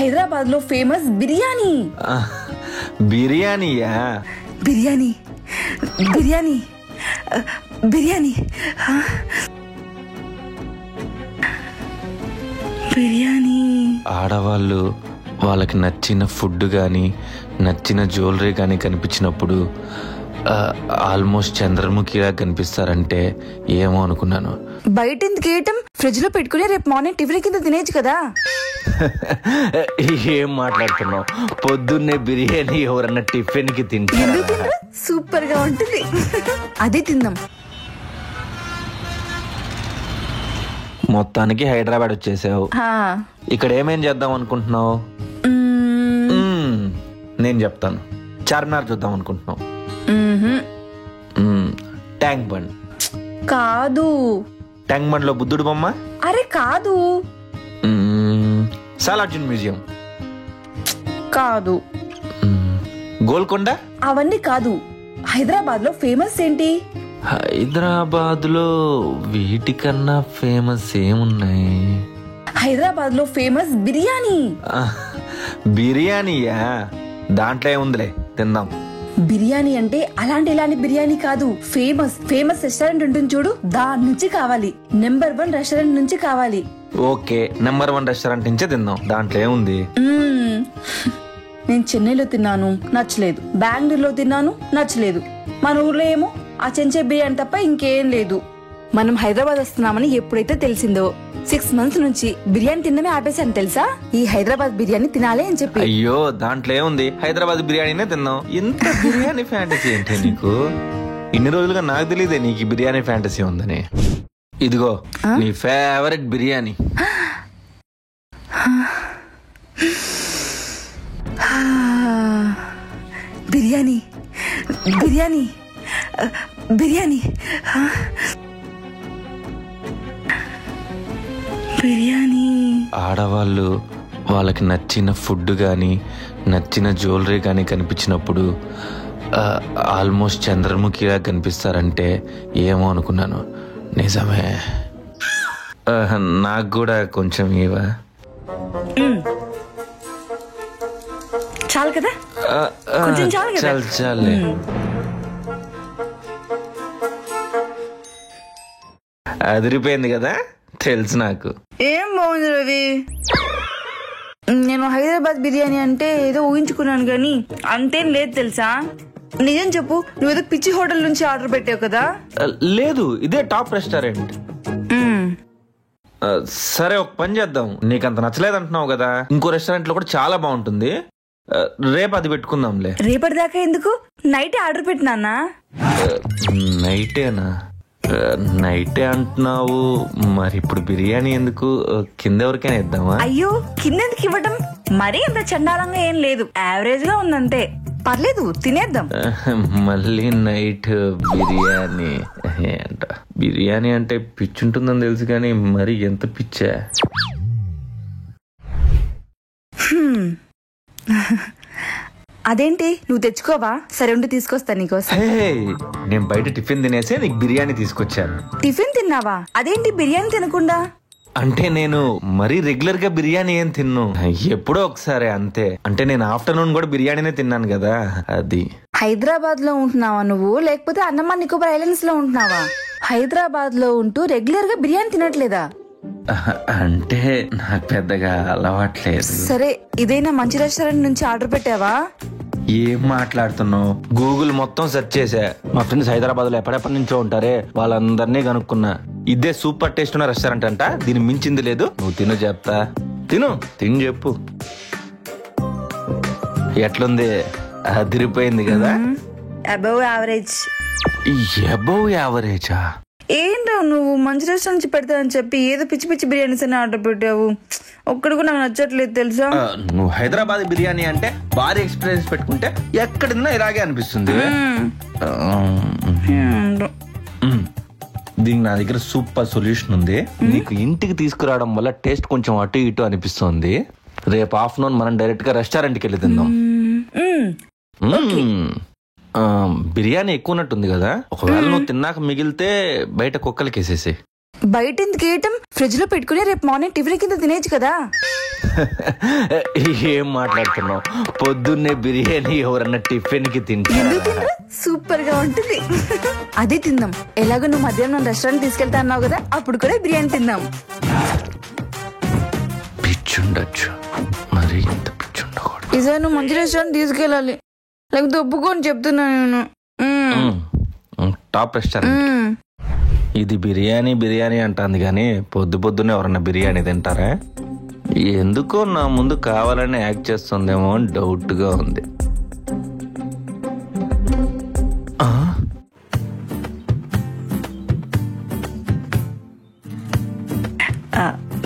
హైదరాబాద్ లో ఫేమస్ బిర్యానీ. బిర్యానీయా? బిర్యానీ బిర్యానీ బిర్యానీ బిర్యానీ. ఆడవాళ్ళు వాళ్ళకి నచ్చిన ఫుడ్ కానీ నచ్చిన జ్యువెలరీ కానీ కనిపించినప్పుడు ఆల్మోస్ట్ చంద్రముఖిలా కనిపిస్తారంటే ఏమో అనుకున్నాను. బయట ఎందుకు వేయటం, ఫ్రిడ్జ్ లో పెట్టుకుని రేపు మార్నింగ్ టిఫిన్ కింద తినేచ్చు కదా. ఏం మాట్లాడుతున్నావు? పొద్దున్నే బిర్యానీ ఎవరన్నా టిఫిన్ కి తింటారు? సూపర్ గా ఉంటుంది, అదే తిందాం. మొత్తానికి హైదరాబాద్ వచ్చేసావు. ఇక్కడ ఏమేం చేద్దాం అనుకుంటున్నావు? నేను చెప్తాను. చార్మినార్ చూద్దాం అనుకుంటున్నావు? ట్యాంక్ బండ్ కాదు. ట్యాంక్ బండ్ లో బుద్ధుడు బొమ్మ? అరే కాదు. సాలార్జున్ మ్యూజియం కాదు. గోల్కొండ? అవన్నీ కాదు. హైదరాబాద్ లో ఫేమస్ ఏంటి? హైదరాబాద్ లో వీటికన్నా ఫేమస్ ఏమున్నాయి? హైదరాబాద్ లో ఫేమస్ బిర్యానీ. బిర్యానీయా? దాంట్లో ఏముందిలే, తిందాం. బిర్యానీ అంటే ఇలాంటి బిర్యానీ కాదు. ఫేమస్ రెస్టారెంట్ ఉంటుంది చూడు, దాని నుంచి కావాలి. నెంబర్ 1 రెస్టారెంట్ నుంచి కావాలి. ఓకే, నెంబర్ 1 రెస్టారెంట్ నుంచే తిందాం. దాంట్లో ఏముంది? నేను చెన్నైలో తిన్నాను, నచ్చలేదు. బెంగళూరులో తిన్నాను, నచ్చలేదు. మన ఊర్లో ఏమో ఆ చెంచే బిర్యానీ తప్ప ఇంకేం లేదు. మనం హైదరాబాద్ వస్తున్నామని ఎప్పుడైతే తెలిసిందో 6 months నుంచి బిర్యానీ తినడమే ఆపేశాను తెలుసా, ఈ హైదరాబాద్ బిర్యానీ తినాలి అని చెప్పి. అయ్యో, దాంట్లో ఏముంది? హైదరాబాద్ బిర్యానీనే తిన్నాం. ఇంత బిర్యానీ ఫ్యాంటసీ ఏంటి నీకు? ఇన్ని రోజులుగా నాకు తెలియదే నీకు బిర్యానీ ఫ్యాంటసీ ఉందని. ఇదిగో నీ ఫేవరెట్ బిర్యానీ. బిర్యానీ బిర్యానీ బిర్యానీ బిర్యానీ. ఆడవాళ్ళు వాళ్ళకి నచ్చిన ఫుడ్ కానీ నచ్చిన జ్యువెలరీ కానీ కనిపించినప్పుడు ఆల్మోస్ట్ చంద్రముఖిలా కనిపిస్తారంటే ఏమో అనుకున్నాను. నిజమే. నాకు కూడా కొంచెం ఇవా? చాలు కదా, కొంచెం చాలు. చాలే. అదిరిపోయింది కదా, తెలుసు నాకు. ఏం బాగుంది రవి. నేను హైదరాబాద్ బిర్యానీ అంటే ఏదో ఊహించుకున్నాను కానీ అంతేం లేదు తెలుసా. నిజం చెప్పు, నువ్వేదో పిచ్చి హోటల్ నుంచి ఆర్డర్ పెట్టావు కదా? లేదు, ఇదే టాప్ రెస్టారెంట్. సరే, ఒక పని చేద్దాం. నీకు అంత నచ్చలేదు అంటున్నావు కదా, ఇంకో రెస్టారెంట్ లో కూడా చాలా బాగుంటుంది. రేపు అది పెట్టుకుందాంలే. రేపటిదాకా ఎందుకు? నైటే ఆర్డర్ పెట్టినా. నైటేనా? నైటే అంటున్నావు, మరి ఇప్పుడు బిర్యానీ ఎందుకు? కింద ఎవరికైనా ఇద్దామా? అయ్యో, కింద ఎందుకు ఇవ్వటం? మరీ అంత చండాలంగా ఏం లేదు, యావరేజ్ గా ఉందంతే. పర్లేదు, తినేద్దాం. మళ్ళీ నైట్ బిర్యానీ అంట. బిర్యానీ అంటే పిచ్చుంటుందని తెలుసు కానీ మరి ఎంత పిచ్చా? అదేంటి, నువ్వు తెచ్చుకోవా? సరే ఉండి తీసుకొస్తా నీకోసం. నేను బయట టిఫిన్ తినేసి నీకు బిర్యానీ తీసుకొచ్చాను. టిఫిన్ తిన్నావా? అదేంటి బిర్యానీ తినకుండా? అంటే నేను మరీ రెగ్యులర్ గా బిర్యానీ ఏం తిన్ను, ఎప్పుడో ఒకసారి అంతే. అంటే నేను ఆఫ్టర్నూన్ కూడా బిర్యానీనే తిన్నాను కదా, అది. హైదరాబాద్ లో ఉంటున్నావా నువ్వు, లేకపోతే అండమాన్ నికోబార్ ఐలాండ్స్ లో ఉంటున్నావా? హైదరాబాద్ లో ఉంటూ రెగ్యులర్ గా బిర్యానీ తినట్లేదా? అంటే నాకు పెద్దగా అలవాట్లేదు. సరే, ఇదైనా మంచి రెస్టారెంట్ నుంచి ఆర్డర్ పెట్టావా? ఏం మాట్లాడుతున్నావు? గూగుల్ మొత్తం సెర్చ్ చేసా. మా ఫ్రెండ్స్ హైదరాబాద్ లో ఎప్పటి నుంచో ఉంటారే, వాళ్ళందరినీ కనుక్కున్నా. ఇదే సూపర్ టేస్ట్ ఉన్న రెస్టారెంట్ అంట, దీని మించింది లేదు. నువ్వు తిను, చెప్తా. తిని చెప్పు. ఎట్లుంది? అదిరిపోయింది కదా? Above average. అబౌవ్ యావరేజా? ఏంటో నువ్వు మంచి రెస్టారెంట్ నుంచి పెడతావని చెప్పి ఏదో పిచ్చి పిచ్చి బిర్యానీస్ అని ఆర్డర్ పెట్టావు. ఒక్కడు కూడా నాకు నచ్చట్లేదు తెలుసా. నువ్వు హైదరాబాద్ బిర్యానీ అంటే భారీ ఎక్స్పీరియన్స్ పెట్టుకుంటే ఎక్కడిన్నా ఇలాగే అనిపిస్తుంది. దీనికి నా దగ్గర సూపర్ సొల్యూషన్ ఉంది. నీకు ఇంటికి తీసుకురావడం వల్ల టేస్ట్ కొంచెం అటు ఇటు అనిపిస్తుంది. రేపు ఆఫ్టర్నూన్ మనం డైరెక్ట్ గా రెస్టారెంట్ కి వెళ్ళి తిందాం. బిర్యానీ ఎక్కువ ఉన్నట్టుంది కదా, ఒకవేళ నువ్వు తిన్నాక మిగిలితే బయట కుక్కలకి వేసేసి. బయట ఎందుకు వేయటం? ఫ్రిడ్జ్ లో పెట్టుకుని రేపు మార్నింగ్ టిఫిన్ కింద తినేచ్చు కదా. ఏం మాట్లాడుతున్నావు? పొద్దున్నే బిర్యానీ ఎవరన్నా టిఫిన్ కి ఎందుకు తింటారు? తినరు? సూపర్ గా ఉంటుంది. అదే తిందాం. ఎలాగో నువ్వు మధ్యాహ్నం రెస్టారెంట్ తీసుకెళ్తా అన్నావు కదా, అప్పుడు కూడా బిర్యానీ తిందాం. పిచ్చుండొచ్చు, మరి ఇంత పిచ్చుండకూడదు. ఈసారి నువ్వు మంచి రెస్టారెంట్ తీసుకెళ్ళాలి, లేకపోతే ఒప్పుకొని చెప్తున్నాను నేను. Top restaurant. ఇది బిర్యానీ బిర్యానీ అంటుంది కానీ పొద్దున్నే ఎవరన్నా బిర్యానీ తింటారా? ఎందుకో నా ముందు కావాలని యాక్ట్ చేస్తుందేమో అని డౌట్ గా ఉంది.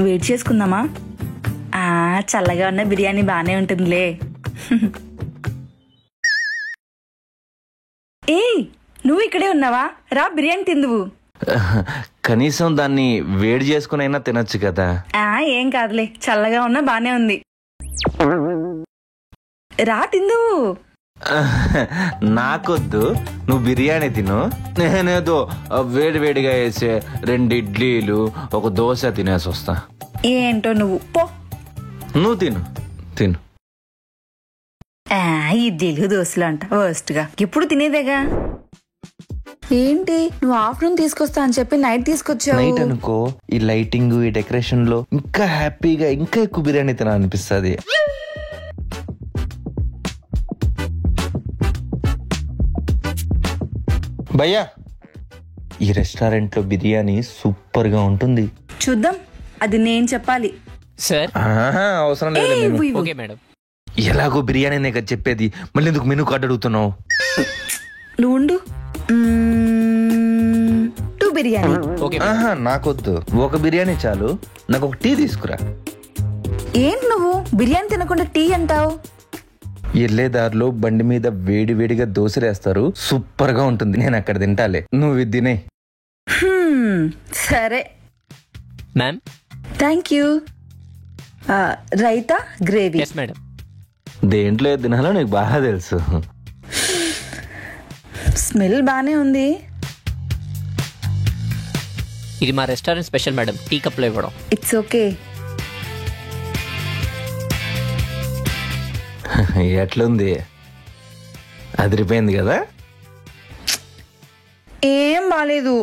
వెయిట్ చేసుకుందామా? చల్లగా ఉన్న బిర్యానీ బానే ఉంటుందిలే. ఏయ్, నువ్వు ఇక్కడే ఉన్నావా? రా, బిర్యానీ తిందువు. కనీసం దాన్ని వేడి చేసుకునైనా తినొచ్చు కదా. ఏం కాదులే, చల్లగా ఉన్నా బానే ఉంది. రా, తిందువు. నాకొద్దు, నువ్వు బిర్యానీ తిను. నేనేదో వేడి వేడిగా వేసే 2 ఇడ్లీలు, ఒక దోశ తినేసి వస్తా. ఏంటో నువ్వు పో. నువ్వు తిను తిను. ఇడ్లీలు దోశలు అంట వర్స్ట్ గా. ఇప్పుడు తినేదేగా. ఏంటి, నువ్వు ఆఫ్టర్నూన్ తీసుకొస్తా అని చెప్పి నైట్ తీసుకొచ్చావు? నైట్ అనుకో, ఈ లైటింగ్, ఈ డెకరేషన్ లో ఇంకా హ్యాపీగా ఇంకా ఎక్కువ బిర్యానీ తినాలనిపిస్తుంది. భయ్యా, ఈ రెస్టారెంట్ లో బిర్యానీ సూపర్ గా ఉంటుంది. చూద్దాం, అది నేను చెప్పాలి. సార్ అవసరం లేదు. Okay madam. ఎలాగో బిర్యానీ కదా చెప్పేది, మళ్ళీ ఎందుకు మెనూ కార్డు అడుగుతున్నావు? నువ్వు ఉండు. 2 బిర్యానీ. ఓకే నాకొద్దు, ఒక బిర్యానీ చాలు. నాకు ఒక టీ తీసుకురా. ఏంటి నువ్వు బిర్యానీ తినకుండా టీ అంటావు? ఎల్లే దారిలో బండి మీద వేడి వేడిగా దోశలు వేస్తారు, సూపర్ గా ఉంటుంది. నేను అక్కడ తింటాలే, నువ్వు ఇది తినే. సరే ma'am. Thank you. Raita, gravy. Yes madam. దేంట్లో ఏది తినాలో నీకు బాగా తెలుసు. స్మెల్ బానే ఉంది. ఇది మా restaurant special madam, tea cup లో ఇవ్వడం. It's okay. ఎట్లుంది? అదిరిపోయింది కదా? ఏం బాలేదు.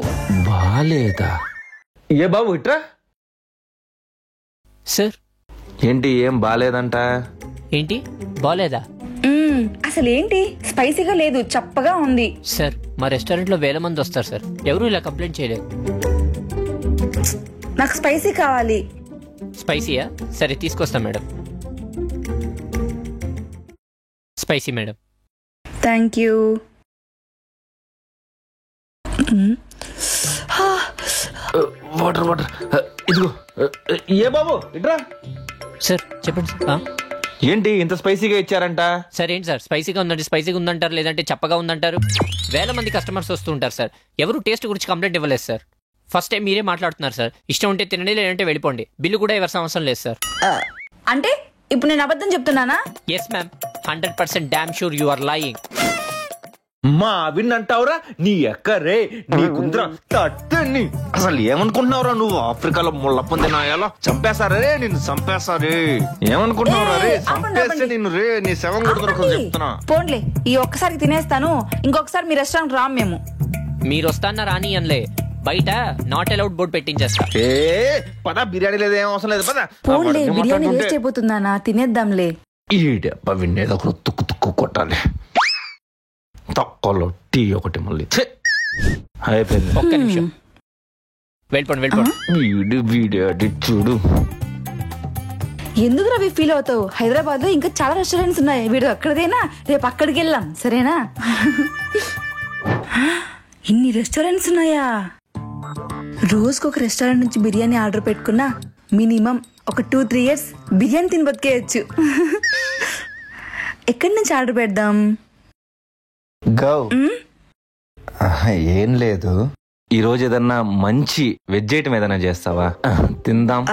బాలేదా? ఏ బాబు ఇట్రా. సార్ ఏంటి ఏం బాలేదంట? ఏంటి బాలేదా? అసలు ఏంటి, స్పైసీగా లేదు, చప్పగా ఉంది. సార్ మా రెస్టారెంట్ లో వేల మంది వస్తారు సార్, ఎవరు ఇలా కంప్లైంట్ చేయలేదు. నాకు స్పైసీ కావాలి. స్పైసీయా? సరే తీసుకొస్తాం madam. Spicy madam. Thank you. Water water ఇదిగో. ఏ బాబు ఇట్రా. సార్ చెప్పండి సార్. ఏంటి ఇంత స్పైసీగా ఇచ్చారంట? సార్ ఏంటి సార్, స్పైసీగా ఉందంటే స్పైసీగా ఉందంటారు, లేదంటే చప్పగా ఉందంటారు. వేల మంది కస్టమర్స్ వస్తూ ఉంటారు సార్, ఎవరు టేస్ట్ గురించి కంప్లైంట్ ఇవ్వలేదు సార్. ఫస్ట్ టైం మీరే మాట్లాడుతున్నారు సార్. ఇష్టం ఉంటే తినండి, లేదంటే వెళ్ళిపోండి. బిల్లు కూడా ఇవ్వాల్సిన అవసరం లేదు సార్. అంటే ఇప్పుడు నేను అబద్ధం చెప్తున్నానా? Yes ma'am, 100% damn sure you are lying. మా విన్నంటావురా? నీ ఎక్కరే నీకుంద్రా తట్టని. అసలు ఏమనుకుంటున్నావురా నువ్వు? ఆఫ్రికాలో ముళ్ళ పొందినాయాలో చంపేశారే, నిన్ను చంపేశారే. ఏమనుకుంటున్నావురా రే? చంపేస్తే నిన్ను రే, నీ శవం కూడా దొరకదు చెప్తున్నా. పోన్లే, ఈ ఒక్కసారికి తినేస్తాను, ఇంకొకసారి మీ రెస్టారెంట్ రామ్ మేము. మీరు వస్తాన్న రాని అనలే, బయట నాట్ అలౌడ్ బోర్డు పెట్టించేస్తా. ఏ పద, బిర్యానీ లేదు, ఏం అవసరం లేదు, పద. పోన్లే, బిర్యానీ వేస్ట్ అయిపోతుందానా, తినేద్దాంలే. ఈ డబ్బ విన్నేదో తుక్కు తుక్కు కొట్టాలి. తక్కువలో టీ ఒకటి మళ్ళీ అయిపోయింది. ఒక్క నిమిషం వెళ్ళిపోండి వెళ్ళిపోండి. వీడు వీడి చూడు. ఎందుకు రవి ఫీల్ అవుతావు? హైదరాబాద్ లో ఇంకా చాలా రెస్టారెంట్స్ ఉన్నాయి, వీడు అక్కడదేనా, రేపు అక్కడికి వెళ్ళాం సరేనా? ఇన్ని రెస్టారెంట్స్ ఉన్నాయా? రోజుకొక రెస్టారెంట్ నుంచి బిర్యానీ ఆర్డర్ పెట్టుకున్నా మినిమం ఒక 2-3 years బిర్యానీ తిని బతికేయచ్చు. ఎక్కడి నుంచి ఆర్డర్ పెడదాం? గౌ ఏం లేదు, ఈ రోజు ఏదన్నా మంచి వెజ్ ఐటమ్ ఏదైనా చేస్తావా? తిందాం.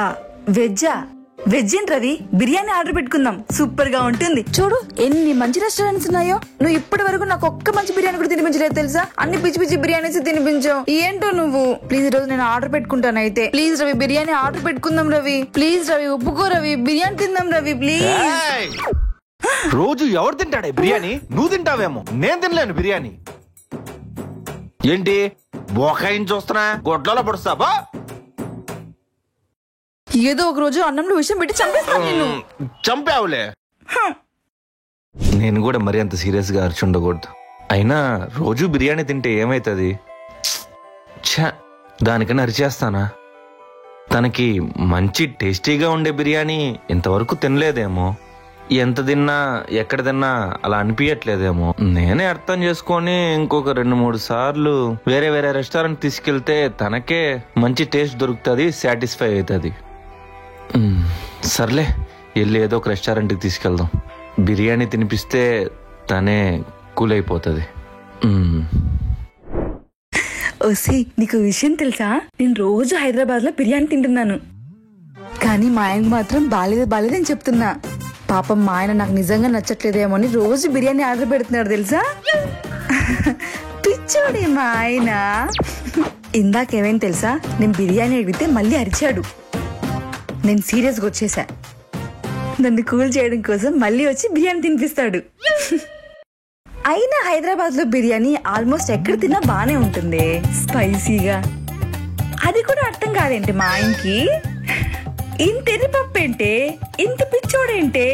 వెజ్జా? వెజ్ ఏంటి రవి, బిర్యానీ ఆర్డర్ పెట్టుకుందాం, సూపర్ గా ఉంటుంది. చూడు ఎన్ని మంచి రెస్టారెంట్స్ ఉన్నాయో. నువ్వు ఇప్పటి వరకు నాకు ఒక్క మంచి బిర్యానీ కూడా తినిపించలేదు తెలుసా. అన్ని పిచ్చి పిచ్చి బిర్యానీస్ తినిపించావు. ఏంటో నువ్వు. ప్లీజ్ ఈ రోజు నేను ఆర్డర్ పెట్టుకుంటాను. అయితే ప్లీజ్ రవి, బిర్యానీ ఆర్డర్ పెట్టుకుందాం రవి. ప్లీజ్ రవి, ఒప్పుకో రవి, బిర్యానీ తిందాం రవి ప్లీజ్. రోజు ఎవరు తింటాడే బిర్యానీ? నువ్వు తింటావేమో, నేను తినలేను బిర్యానీ. ఏంటి బోకాయిని చూస్తున్నా, గొడ్లలో పడుస్తావా? ఏదో ఒక రోజు అన్నంలో విషయం పెట్టి చంపేస్తాను నేను. చంపావులే. నేను కూడా మరి అంత సీరియస్ గా అరిచుండకూడదు. అయినా రోజు బిర్యానీ తింటే ఏమైతుంది? దానికన్నా అరిచేస్తానా? తనకి మంచి టేస్టీగా ఉండే బిర్యానీ ఇంతవరకు తినలేదేమో. ఎంత తిన్నా ఎక్కడ తిన్నా అలా అనిపించట్లేదేమో. నేనే అర్థం చేసుకొని ఇంకొక 2-3 సార్లు వేరే వేరే రెస్టారెంట్ తీసుకెళ్తే తనకే మంచి టేస్ట్ దొరుకుతుంది, సాటిస్ఫై అవుతుంది. సర్లే, వెళ్ళి ఏదో ఒక రెస్టారెంట్కి తీసుకెళ్దాం. బిర్యానీ తినిపిస్తే తనే కూల్ అయిపోతుంది. ఓసి, నీకు విషయం తెలుసా? నేను రోజు హైదరాబాద్ లో బిర్యానీ తింటున్నాను, కానీ మా ఆయనకు మాత్రం బాలేదని చెప్తున్నా. పాపం మా ఆయన నాకు నిజంగా నచ్చట్లేదేమో అని రోజు బిర్యానీ ఆర్డర్ పెడుతున్నాడు తెలుసా. పిచ్చోడే మా ఆయన. ఇందాకేమైంది తెలుసా? నేను బిర్యానీ అడిగితే మళ్ళీ అరిచాడు. నేను సీరియస్గా వచ్చేసా. నన్ను కూల్ చేయడం కోసం మళ్ళీ వచ్చి బిర్యానీ తినిపిస్తాడు. అయినా హైదరాబాద్ లో బిర్యానీ ఆల్మోస్ట్ ఎక్కడ తిన్నా బానే ఉంటుంది, స్పైసీగా. అది కూడా అర్థం కాదేంటి మా ఆయనకి? ఇంత ఎర్రి పప్పు ఏంటే, ఇంత పిచ్చోడేంటే?